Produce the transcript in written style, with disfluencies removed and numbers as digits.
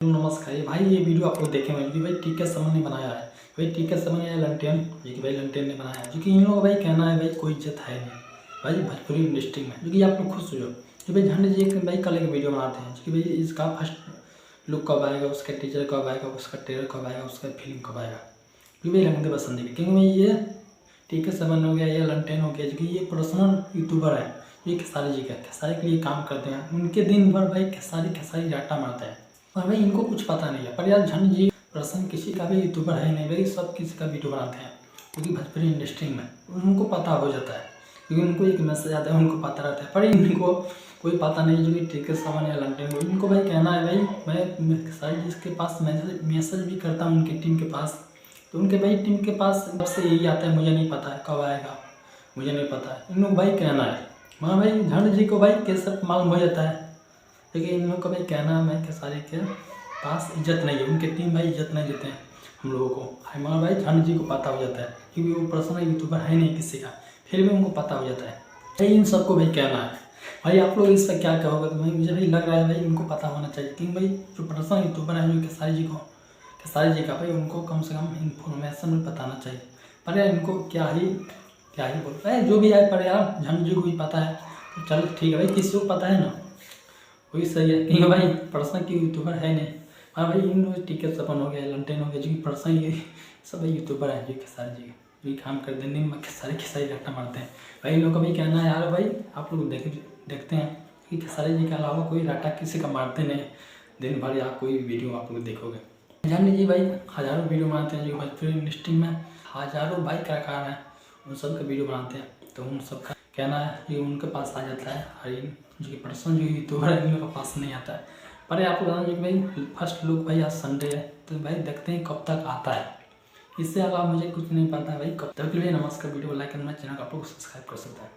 नमस्कार भाई, ये वीडियो आप लोग देखे होंगे भाई टीके समन ने बनाया है। भाई टीके समन या लंटेन, ये कि भाई लंटेन ने बनाया है, जो कि इन लोगों का भाई कहना है भाई कोई इज्जत है नहीं भाई भोजपुरी इंडस्ट्री में। जो कि आप लोग खुद सोचो कि भाई झंडे जी एक भाई कल एक वीडियो बनाते हैं कि भाई इसका फर्स्ट लुक कब आएगा, उसका टीचर कब आएगा, उसका ट्रेलर कब आएगा, उसका फिल्म कब आएगा, क्योंकि भाई रंग दे पसंद है। क्योंकि भाई ये टीके समन हो गया या लंटेन हो गया, जो कि ये पर्सनल यूट्यूबर है, ये खेसारी जी का खेसारी के लिए काम करते हैं। उनके दिन भर भाई खेसारी डाटा मारते हैं और भाई इनको कुछ पता नहीं है। पर यार झंड जी प्रसन्न किसी का भी यूट्यूबर है नहीं भाई, सब किसी का वीडियो बनाते हैं क्योंकि भोजपुरी इंडस्ट्री में उनको पता हो जाता है, क्योंकि उनको एक मैसेज आता है, उनको पता रहता है। पर इनको कोई पता नहीं जो कि टीके समन या लंटेन को। इनको भाई कहना है भाई मैं खेसारी जी के पास मैसेज भी करता हूँ उनकी टीम के पास, तो उनके भाई टीम के पास से यही आता है, मुझे नहीं पता है कब आएगा, मुझे नहीं पता है। इन लोग भाई कहना है हाँ भाई झंड जी को भाई कैसे मालूम हो जाता है, लेकिन इन लोग का भाई कहना है मैं खेसारी के पास इज्जत नहीं है, उनके टीम भाई इज्जत नहीं देते हैं हम लोगों को। हमारा भाई झंड जी को पता हो जाता है क्योंकि वो पर्सनल यूट्यूबर है नहीं किसी का, फिर भी उनको पता हो जाता है। भाई इन सबको भाई कहना है भाई आप लोग इस पर क्या कहोगे, तो भाई मुझे भी लग रहा है भाई इनको पता होना चाहिए, क्योंकि भाई जो पर्सनल यूट्यूबर है जो खेसारी जी का भाई उनको कम से कम इन्फॉर्मेशन भी बताना चाहिए। पर यार इनको क्या ही बोलता है जो भी है, पर यार झंड जी को भी पता है तो चल ठीक है भाई, किसी को पता है ना वही सही है। क्योंकि भाई पर्सनल की यूट्यूबर है नहीं। हाँ भाई इन लोग टीके सपन हो गया, लंटेन हो गया, जो कि पर्सनल ये सब भाई यूट्यूबर है जो खेसारी जी जो काम कर देने में खेसारी डाटा मारते हैं। भाई इन लोग का भी कहना है यार भाई आप लोग देखते हैं कि खेसारी जी के अलावा कोई डाटा किसी का मारते नहीं दिन भर, या कोई वीडियो आप लोग देखोगे। जान जी भाई हज़ारों वीडियो बनाते हैं जो भोजपुरी इंडस्ट्री में हज़ारों भाई कलाकार हैं, उन सब का वीडियो बनाते हैं। तो उन सब का कहना है कि उनके पास आ जाता है, हर जो कि पर्सन जो यूट्यूबर है उनके पास नहीं आता है। पर आपको बताना कि भाई फर्स्ट लुक भाई आज संडे है, तो भाई देखते हैं कब तक आता है। इससे अलावा मुझे कुछ नहीं पता भाई कब तक। के लिए नमस्कार, वीडियो को लाइक करना, चैनल को आप लोग सब्सक्राइब कर सकते हैं।